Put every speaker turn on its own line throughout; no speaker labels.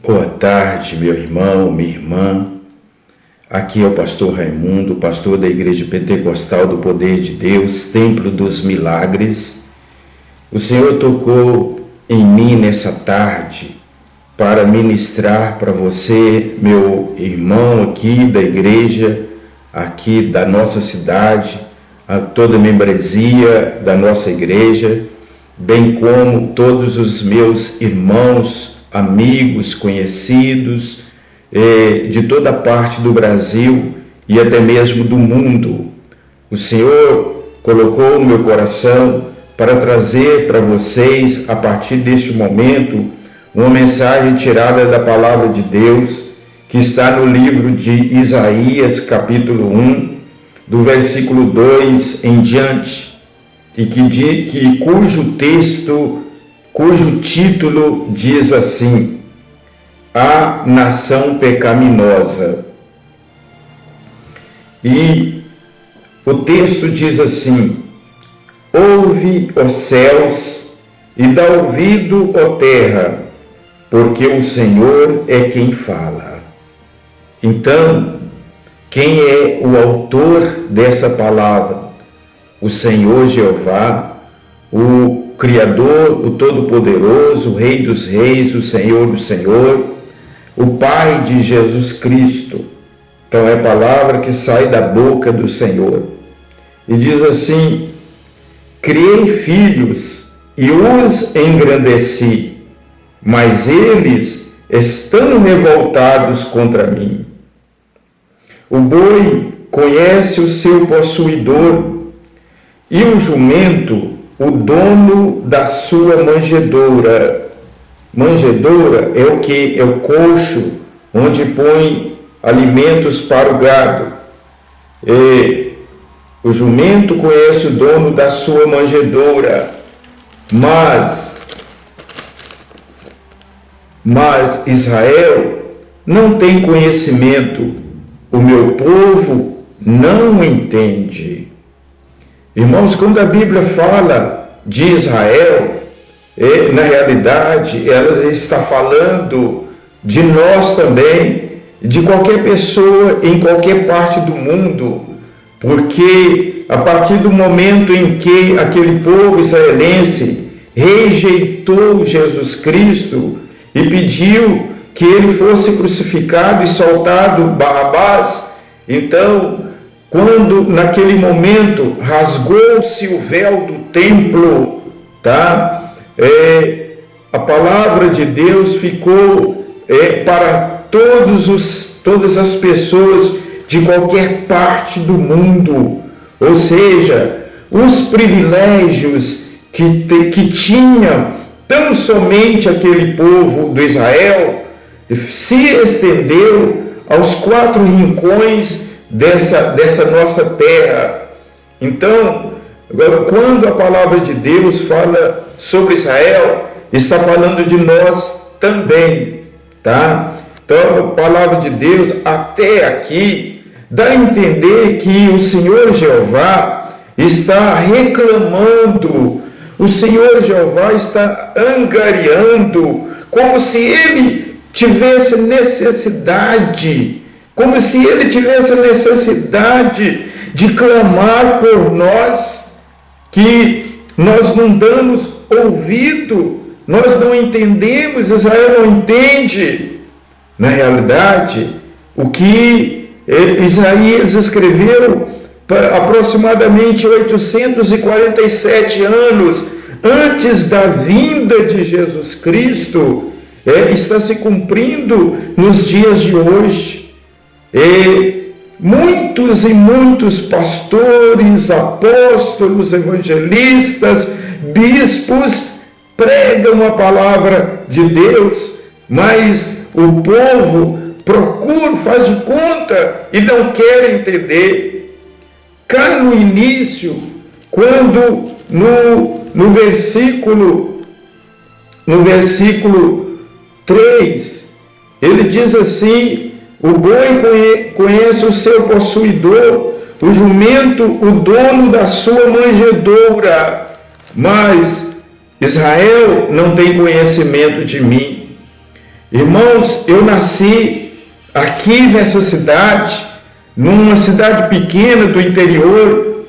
Boa tarde, meu irmão, minha irmã. Aqui é o pastor Raimundo, pastor da Igreja Pentecostal do Poder de Deus, Templo dos Milagres. O Senhor tocou em mim nessa tarde para ministrar para você, meu irmão aqui da igreja, aqui da nossa cidade, a toda a membresia da nossa igreja, bem como todos os meus irmãos, amigos, conhecidos, de toda parte do Brasil e até mesmo do mundo. O Senhor colocou no meu coração para trazer para vocês, a partir deste momento, uma mensagem tirada da Palavra de Deus, que está no livro de Isaías, capítulo 1, do versículo 2 em diante, e cujo título diz assim: A Nação Pecaminosa. E o texto diz assim: Ouve, ó céus, e dá ouvido, ó terra, porque o Senhor é quem fala. Então, quem é o autor dessa palavra? O Senhor Jeová, o Criador, o Todo-Poderoso, o Rei dos Reis, o Senhor do Senhor, o Pai de Jesus Cristo. Então é a palavra que sai da boca do Senhor. E diz assim: Criei filhos e os engrandeci, mas eles estão revoltados contra mim. O boi conhece o seu possuidor, e o jumento o dono da sua manjedoura. Manjedoura é o que? É o coxo, onde põe alimentos para o gado. E o jumento conhece o dono da sua manjedoura, mas Israel não tem conhecimento, o meu povo não entende. Irmãos, quando a Bíblia fala de Israel, na realidade ela está falando de nós também, de qualquer pessoa em qualquer parte do mundo, porque a partir do momento em que aquele povo israelense rejeitou Jesus Cristo e pediu que ele fosse crucificado e soltado Barrabás, então, quando naquele momento rasgou-se o véu do templo, a palavra de Deus ficou para todas as pessoas de qualquer parte do mundo, ou seja, os privilégios que tinha tão somente aquele povo do Israel se estendeu aos quatro rincões dessa nossa terra. Então, quando a palavra de Deus fala sobre Israel, está falando de nós também, tá? Então, a palavra de Deus até aqui dá a entender que o Senhor Jeová está reclamando, o Senhor Jeová está angariando, como se ele tivesse necessidade, de clamar por nós, que nós não damos ouvido, nós não entendemos, Israel não entende. Na realidade, o que Isaías escreveu aproximadamente 847 anos antes da vinda de Jesus Cristo, está se cumprindo nos dias de hoje. E muitos pastores, apóstolos, evangelistas, bispos pregam a palavra de Deus, mas o povo faz de conta e não quer entender. Cá no início, quando no versículo 3, ele diz assim: o boi conhece o seu possuidor, o jumento o dono da sua manjedoura, mas Israel não tem conhecimento de mim. Irmãos, eu nasci aqui nessa cidade, numa cidade pequena do interior.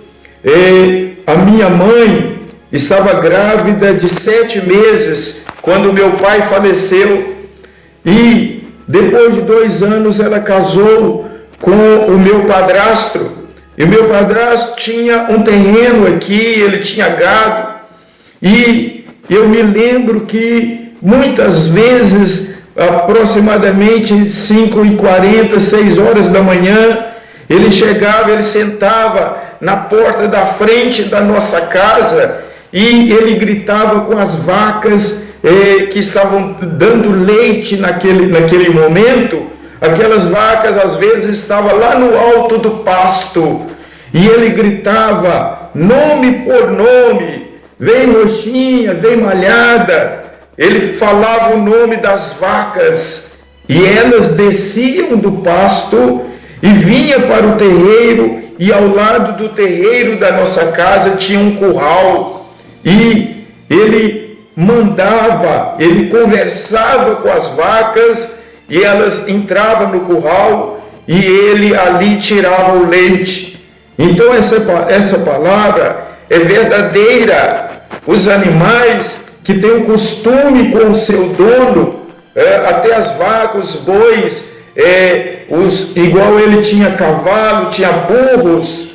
A minha mãe estava grávida de 7 meses quando meu pai faleceu, e depois de 2 anos ela casou com o meu padrasto, e o meu padrasto tinha um terreno aqui, ele tinha gado, e eu me lembro que muitas vezes, aproximadamente 5h40, 6 horas da manhã, ele chegava, ele sentava na porta da frente da nossa casa e ele gritava com as vacas que estavam dando leite naquele momento. Aquelas vacas às vezes estavam lá no alto do pasto e ele gritava nome por nome: vem roxinha, vem malhada. Ele falava o nome das vacas e elas desciam do pasto e vinham para o terreiro, e ao lado do terreiro da nossa casa tinha um curral, e ele mandava, ele conversava com as vacas e elas entravam no curral e ele ali tirava o leite. Então essa palavra é verdadeira. Os animais que têm o costume com o seu dono, até as vacas, os bois, igual ele tinha cavalo, tinha burros,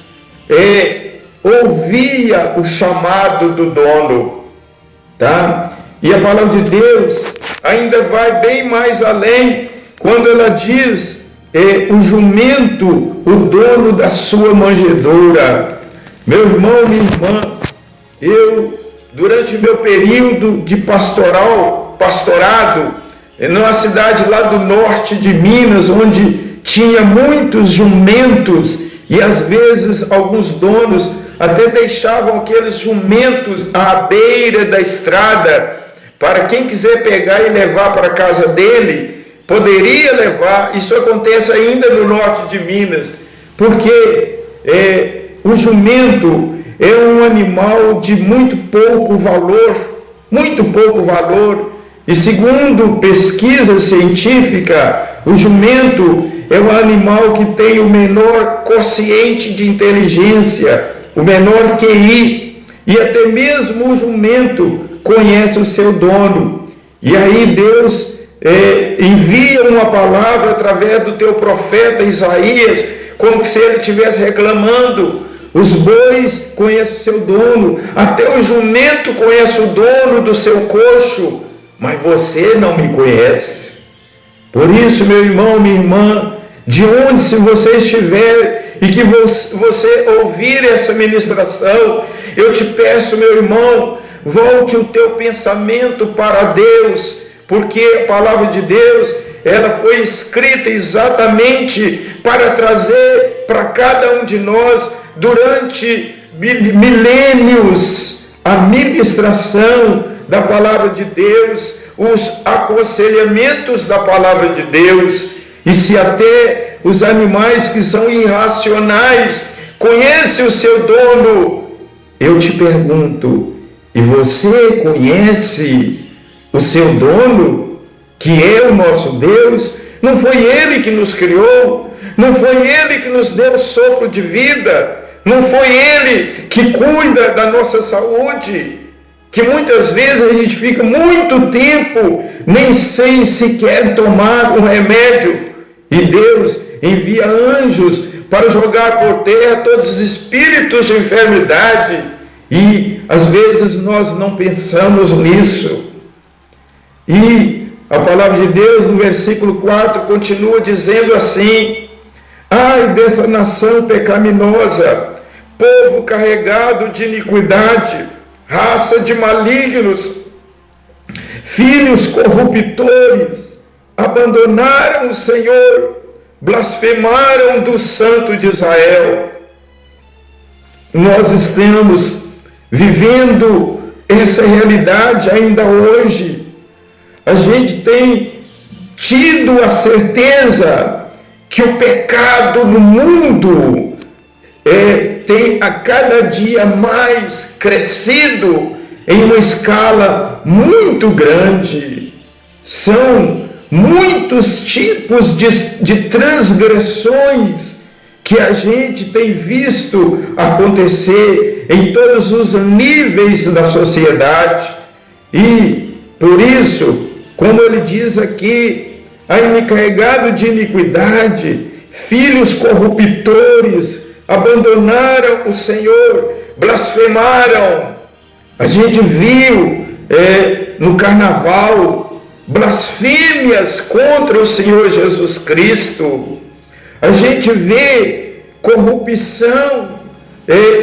ouvia o chamado do dono, tá? E a palavra de Deus ainda vai bem mais além, quando ela diz, o jumento, o dono da sua manjedoura. Meu irmão, minha irmã, eu, durante o meu período de pastorado, numa cidade lá do norte de Minas, onde tinha muitos jumentos, e às vezes alguns donos até deixavam aqueles jumentos à beira da estrada, para quem quiser pegar e levar para a casa dele, poderia levar. Isso acontece ainda no norte de Minas, porque o jumento é um animal de muito pouco valor, e segundo pesquisa científica, o jumento é um animal que tem o menor quociente de inteligência, o menor QI, e até mesmo o jumento conhece o seu dono. E aí Deus envia uma palavra através do teu profeta Isaías, como se ele estivesse reclamando: os bois conhecem o seu dono, até o jumento conhece o dono do seu coxo, mas você não me conhece. Por isso, meu irmão, minha irmã, de onde se você estiver e que você ouvir essa ministração, eu te peço, meu irmão, volte o teu pensamento para Deus, porque a palavra de Deus, ela foi escrita exatamente para trazer para cada um de nós, durante milênios, a ministração da palavra de Deus, os aconselhamentos da palavra de Deus. E se até os animais que são irracionais conhecem o seu dono, eu te pergunto, e você conhece o seu dono, que é o nosso Deus? Não foi Ele que nos criou? Não foi Ele que nos deu o sopro de vida? Não foi Ele que cuida da nossa saúde? Que muitas vezes a gente fica muito tempo nem sem sequer tomar um remédio, e Deus envia anjos para jogar por terra todos os espíritos de enfermidade, e às vezes nós não pensamos nisso. E a palavra de Deus no versículo 4 continua dizendo assim: ai dessa nação pecaminosa, povo carregado de iniquidade, raça de malignos, filhos corruptores, abandonaram o Senhor, blasfemaram do Santo de Israel. Nós estamos vivendo essa realidade ainda hoje. A gente tem tido a certeza que o pecado no mundo tem a cada dia mais crescido em uma escala muito grande. São muitos tipos de transgressões que a gente tem visto acontecer em todos os níveis da sociedade. E por isso, como ele diz aqui, encarregado de iniquidade, filhos corruptores, abandonaram o Senhor, blasfemaram. A gente viu no carnaval blasfêmias contra o Senhor Jesus Cristo. A gente vê corrupção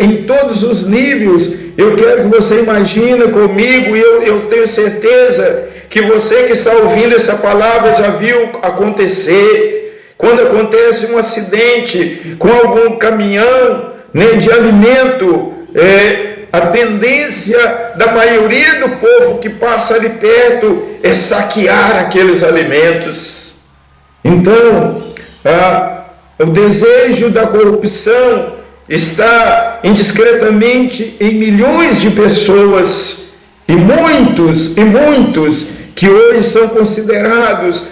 em todos os níveis. Eu quero que você imagine comigo, e eu tenho certeza que você que está ouvindo essa palavra já viu acontecer. Quando acontece um acidente com algum caminhão de alimento, a tendência da maioria do povo que passa ali perto é saquear aqueles alimentos. Então, o desejo da corrupção está indiscretamente em milhões de pessoas, e muitos que hoje são considerados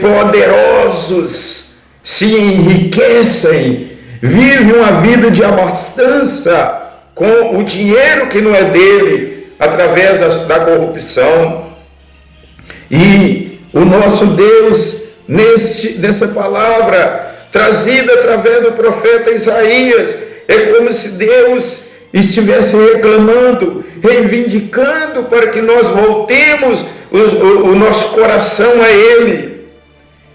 poderosos se enriquecem, vivem uma vida de abastança com o dinheiro que não é dele, através da corrupção. E o nosso Deus, nessa palavra trazida através do profeta Isaías, é como se Deus estivesse reclamando, reivindicando para que nós voltemos o nosso coração a Ele.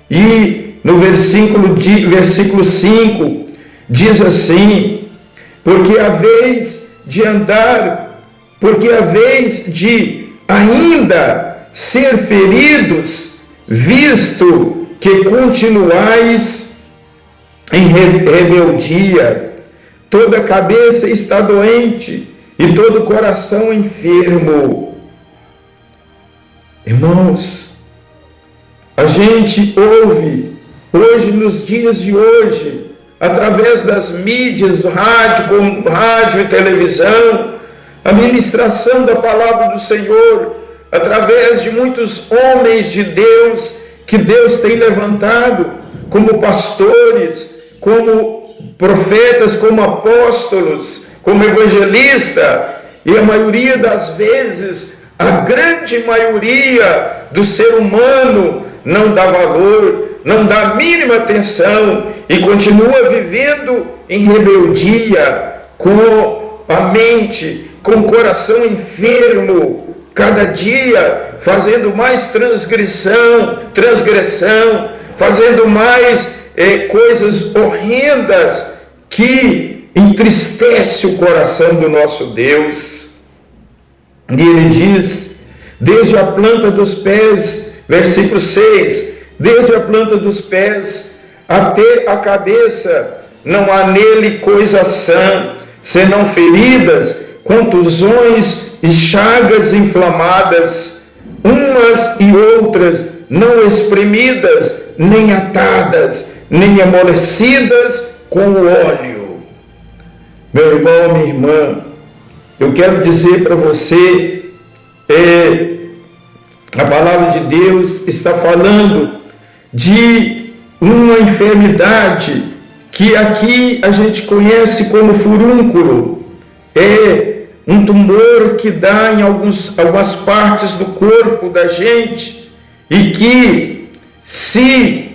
E no versículo 5 diz assim: porque a vez de ainda ser feridos, visto que continuais em rebeldia, toda a cabeça está doente e todo o coração enfermo. Irmãos, a gente ouve hoje, nos dias de hoje, através das mídias, do rádio, como rádio e televisão, a ministração da palavra do Senhor, através de muitos homens de Deus, que Deus tem levantado como pastores, como profetas, como apóstolos, como evangelistas, e a maioria das vezes, a grande maioria do ser humano não dá valor, não dá a mínima atenção e continua vivendo em rebeldia, com a mente, com o coração enfermo, cada dia fazendo mais transgressão, fazendo mais coisas horrendas que entristece o coração do nosso Deus. E ele diz: desde a planta dos pés, versículo 6, desde a planta dos pés até a cabeça, não há nele coisa sã, senão feridas, contusões e chagas inflamadas, umas e outras não espremidas, nem atadas, nem amolecidas com o óleo. Meu irmão, minha irmã, eu quero dizer para você, a palavra de Deus está falando de uma enfermidade que aqui a gente conhece como furúnculo. É um tumor que dá em algumas partes do corpo da gente, e que, se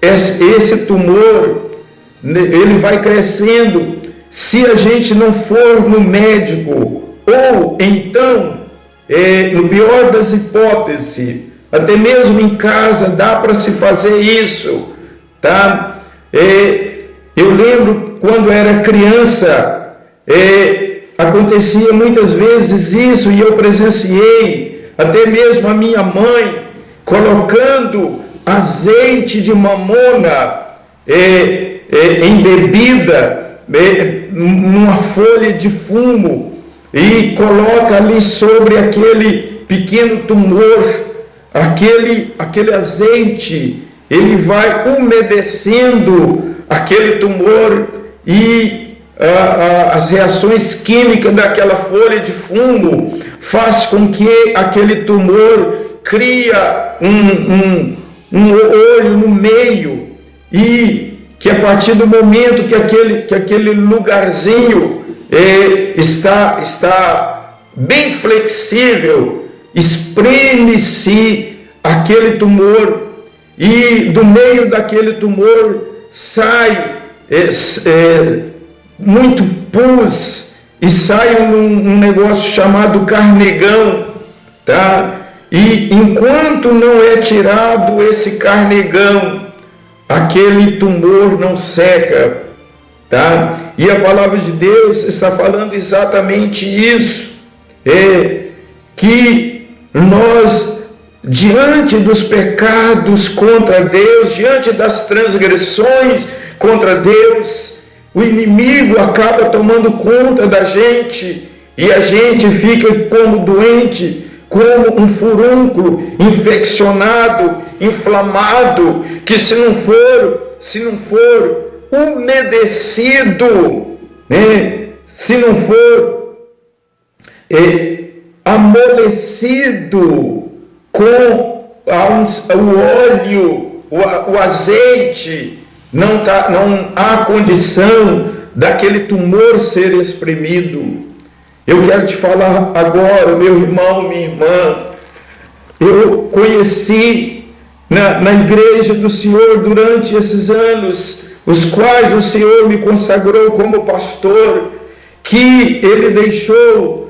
esse tumor ele vai crescendo, se a gente não for no médico, ou então, no pior das hipóteses, até mesmo em casa dá para se fazer isso, tá? Eu lembro quando era criança, acontecia muitas vezes isso, e eu presenciei, até mesmo a minha mãe colocando azeite de mamona em bebida, numa folha de fumo, e coloca ali sobre aquele pequeno tumor, aquele azeite, ele vai umedecendo aquele tumor, e as reações químicas daquela folha de fumo faz com que aquele tumor cria um olho no meio, e que a partir do momento que aquele lugarzinho está bem flexível, espreme-se aquele tumor, e do meio daquele tumor sai muito pus, e sai um negócio chamado carnegão, tá? E enquanto não é tirado esse carnegão, aquele tumor não seca, tá? E a palavra de Deus está falando exatamente isso, que nós, diante dos pecados contra Deus, diante das transgressões contra Deus, o inimigo acaba tomando conta da gente, e a gente fica como doente, como um furúnculo infeccionado, inflamado, que se não for umedecido, né? Se não for amolecido com o óleo, o azeite, não há condição daquele tumor ser espremido. Eu quero te falar agora, meu irmão, minha irmã, eu conheci na igreja do Senhor durante esses anos, os quais o Senhor me consagrou como pastor, que Ele deixou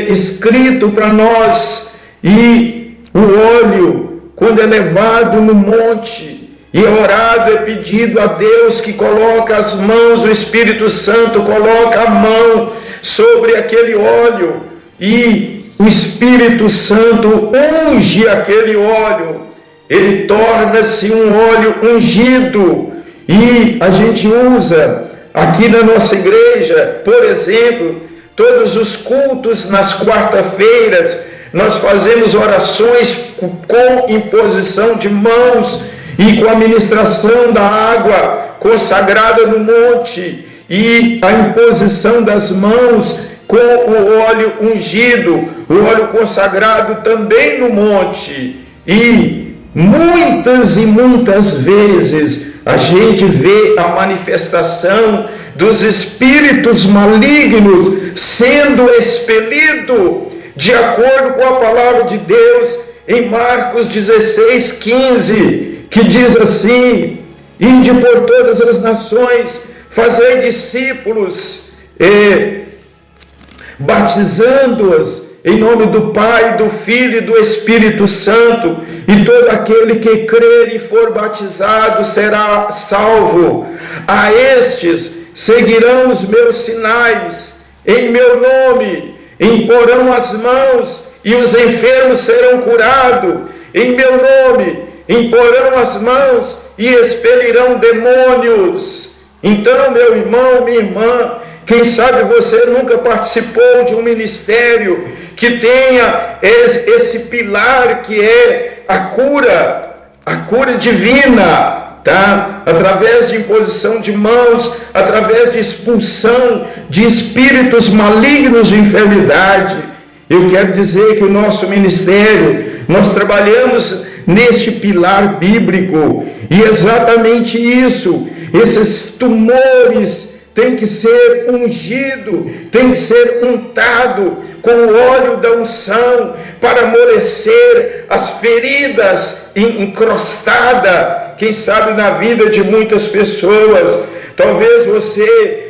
escrito para nós, e o óleo, quando é levado no monte, e é orado, é pedido a Deus que coloca as mãos, o Espírito Santo coloca a mão sobre aquele óleo, e o Espírito Santo unge aquele óleo, ele torna-se um óleo ungido, e a gente usa aqui na nossa igreja, por exemplo, todos os cultos nas quarta-feiras, nós fazemos orações com imposição de mãos e com a ministração da água consagrada no monte, e a imposição das mãos com o óleo ungido, o óleo consagrado também no monte. E muitas vezes a gente vê a manifestação dos espíritos malignos sendo expelido, de acordo com a palavra de Deus em Marcos 16:15, que diz assim: ide por todas as nações, fazei discípulos, batizando-os em nome do Pai, do Filho e do Espírito Santo, e todo aquele que crer e for batizado será salvo. A estes seguirão os meus sinais, em meu nome imporão as mãos e os enfermos serão curados, em meu nome imporão as mãos e expelirão demônios. Então, meu irmão, minha irmã, quem sabe você nunca participou de um ministério que tenha esse pilar que é a cura divina, tá? Através de imposição de mãos, através de expulsão de espíritos malignos de enfermidade. Eu quero dizer que o nosso ministério, nós trabalhamos neste pilar bíblico, e exatamente isso, esses tumores tem que ser ungido, tem que ser untado com o óleo da unção, para amolecer as feridas encrostadas, quem sabe na vida de muitas pessoas. Talvez você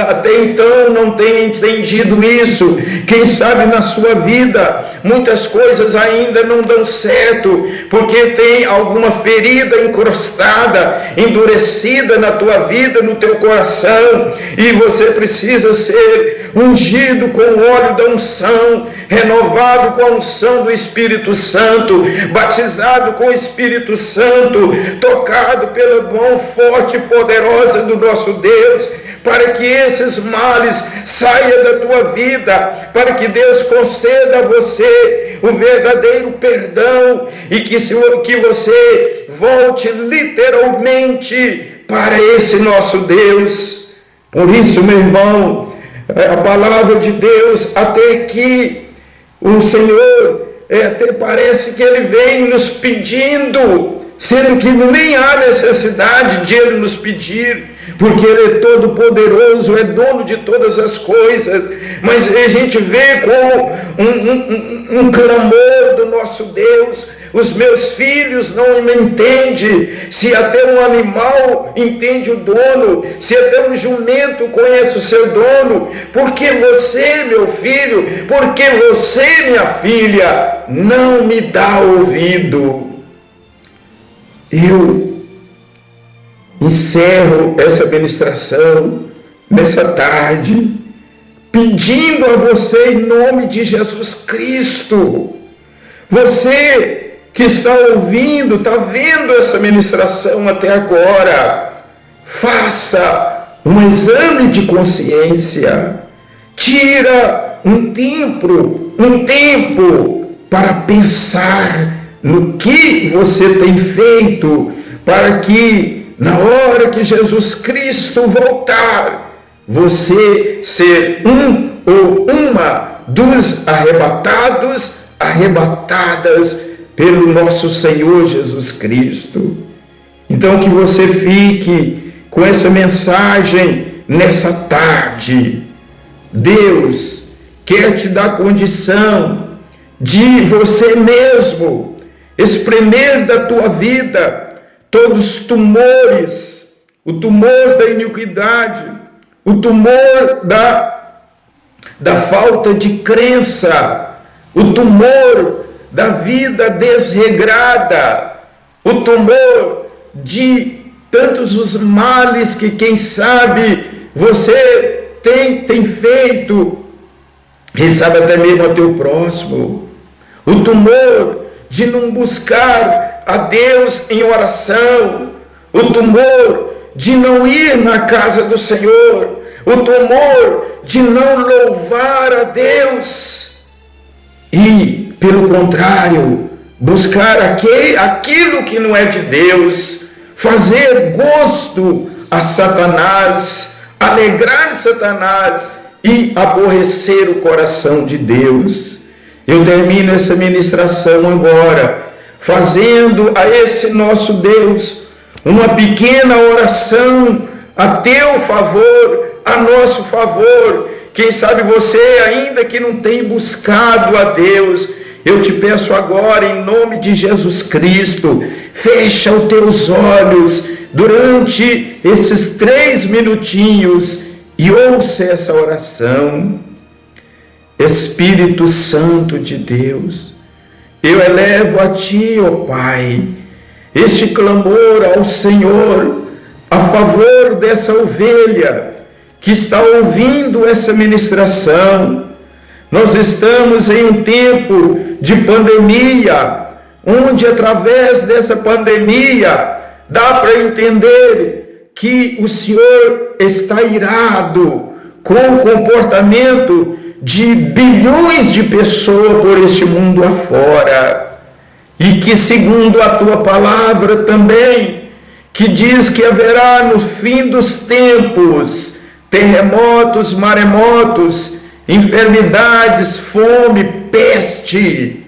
até então não tenha entendido isso. Quem sabe na sua vida muitas coisas ainda não dão certo, porque tem alguma ferida encrostada, endurecida na tua vida, no teu coração, e você precisa ser ungido com o óleo da unção, renovado com a unção do Espírito Santo, batizado com o Espírito Santo, tocado pela mão forte e poderosa do nosso Deus, para que esses males saiam da tua vida, para que Deus conceda a você o verdadeiro perdão, e que você volte literalmente para esse nosso Deus. Por isso, meu irmão, a palavra de Deus, até que o Senhor até parece que Ele vem nos pedindo, sendo que nem há necessidade de Ele nos pedir, porque Ele é todo poderoso, é dono de todas as coisas, mas a gente vê como um clamor do nosso Deus. Os meus filhos não me entendem, se até um animal entende o dono, se até um jumento conhece o seu dono, porque você, meu filho, porque você, minha filha, não me dá ouvido. Eu encerro essa ministração nessa tarde, pedindo a você em nome de Jesus Cristo, você que está ouvindo, está vendo essa ministração até agora, faça um exame de consciência, tira um tempo para pensar no que você tem feito, para que na hora que Jesus Cristo voltar, você ser um ou uma dos arrebatadas pelo nosso Senhor Jesus Cristo. Então que você fique com essa mensagem nessa tarde. Deus quer te dar condição de você mesmo espremer da tua vida todos os tumores, o tumor da iniquidade, o tumor da falta de crença, o tumor da vida desregrada, o tumor de tantos os males que, quem sabe, você tem feito, quem sabe até mesmo ao teu próximo, o tumor de não buscar a Deus em oração, o tumor de não ir na casa do Senhor, o tumor de não louvar a Deus e, pelo contrário, buscar aquilo que não é de Deus, fazer gosto a Satanás, alegrar Satanás e aborrecer o coração de Deus. Eu termino essa ministração agora, fazendo a esse nosso Deus uma pequena oração a teu favor, a nosso favor. Quem sabe você ainda que não tem buscado a Deus, eu te peço agora, em nome de Jesus Cristo, fecha os teus olhos durante esses 3 minutinhos e ouça essa oração. Espírito Santo de Deus, eu elevo a Ti, ó Pai, este clamor ao Senhor a favor dessa ovelha que está ouvindo essa ministração. Nós estamos em um tempo de pandemia, onde através dessa pandemia dá para entender que o Senhor está irado com o comportamento de bilhões de pessoas por este mundo afora, e que segundo a Tua palavra também, que diz que haverá no fim dos tempos terremotos, maremotos, enfermidades, fome, peste,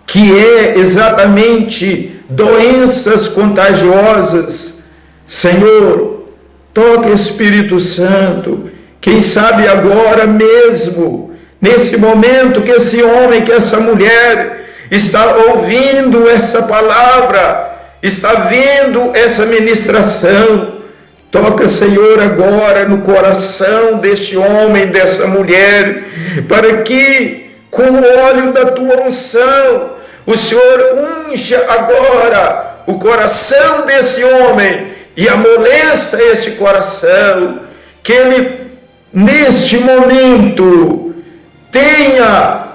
que é exatamente doenças contagiosas. Senhor, toca, Espírito Santo, quem sabe agora mesmo, nesse momento que esse homem, que essa mulher está ouvindo essa palavra, está vendo essa ministração, toca, Senhor, agora no coração deste homem, dessa mulher, para que com o óleo da Tua unção, o Senhor unja agora o coração desse homem e amoleça esse coração, que ele neste momento tenha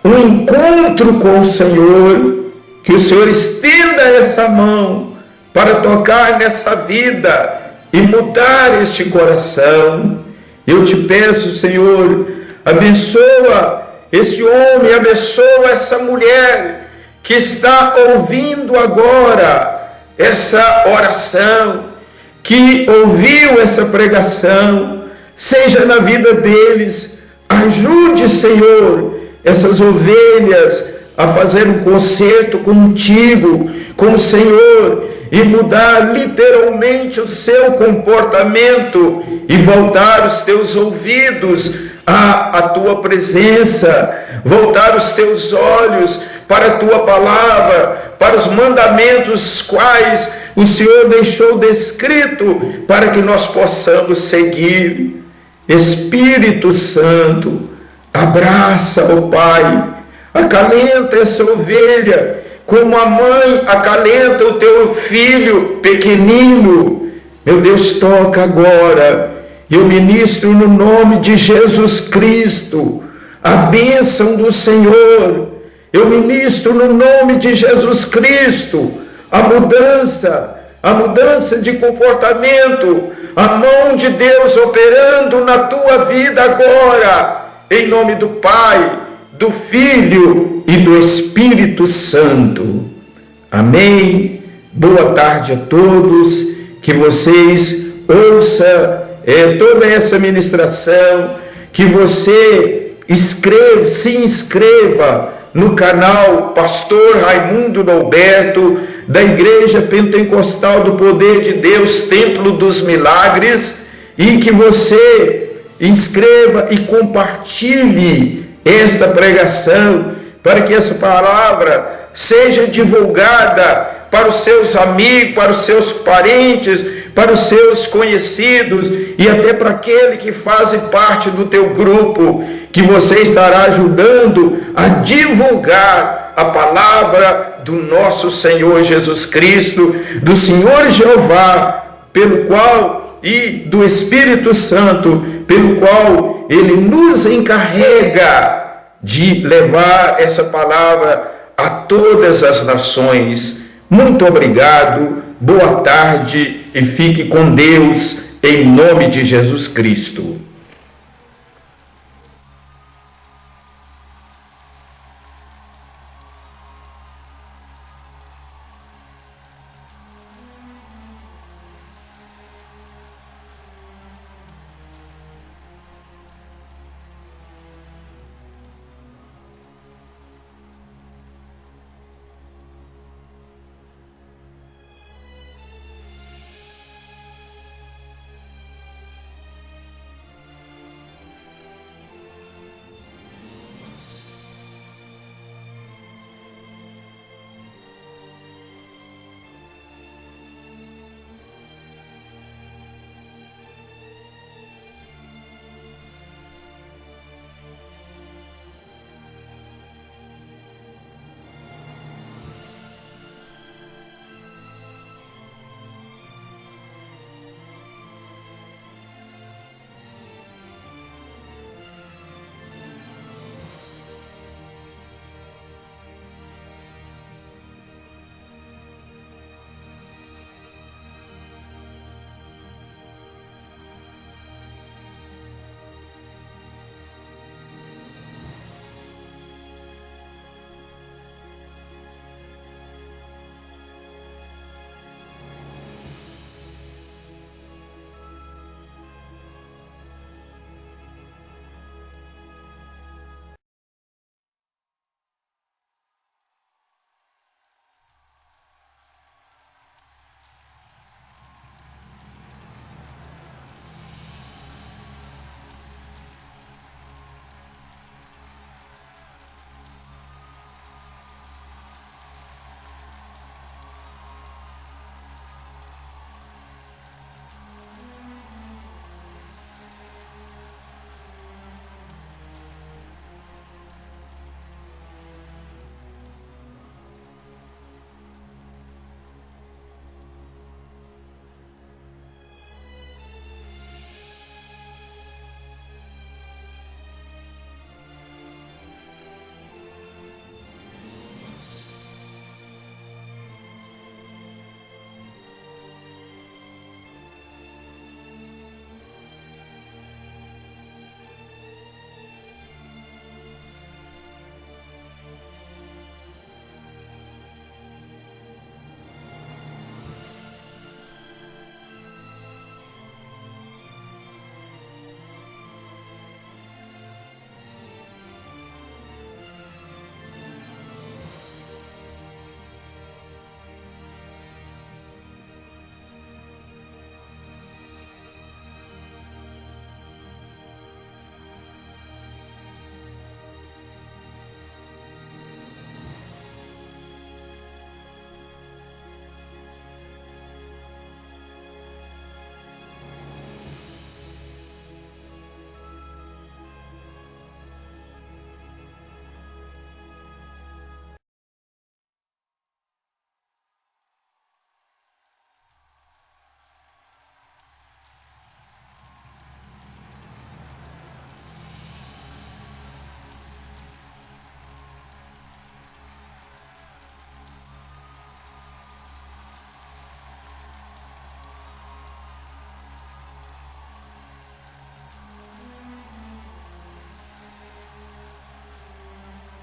um encontro com o Senhor, que o Senhor estenda essa mão para tocar nessa vida e mudar este coração. Eu te peço, Senhor, abençoa esse homem, abençoa essa mulher que está ouvindo agora essa oração, que ouviu essa pregação, seja na vida deles. Ajude, Senhor, essas ovelhas a fazer um concerto contigo, com o Senhor, e mudar literalmente o seu comportamento e voltar os teus ouvidos à tua presença, voltar os teus olhos para a tua palavra, para os mandamentos quais o Senhor deixou descrito para que nós possamos seguir. Espírito Santo, abraça, ó Pai, acalenta essa ovelha, como a mãe acalenta o teu filho pequenino. Meu Deus, toca agora. Eu ministro no nome de Jesus Cristo a bênção do Senhor. Eu ministro no nome de Jesus Cristo a mudança de comportamento, a mão de Deus operando na tua vida agora, em nome do Pai, do Filho e do Espírito Santo. Amém. Boa tarde a todos, que vocês ouçam toda essa ministração, que você se inscreva no canal Pastor Raimundo Norberto, da Igreja Pentecostal do Poder de Deus, Templo dos Milagres, e que você inscreva e compartilhe esta pregação, para que essa palavra seja divulgada para os seus amigos, para os seus parentes, para os seus conhecidos e até para aquele que faz parte do teu grupo, que você estará ajudando a divulgar a palavra do nosso Senhor Jesus Cristo, do Senhor Jeová, pelo qual, e do Espírito Santo, pelo qual Ele nos encarrega de levar essa palavra a todas as nações. Muito obrigado, boa tarde e fique com Deus, em nome de Jesus Cristo.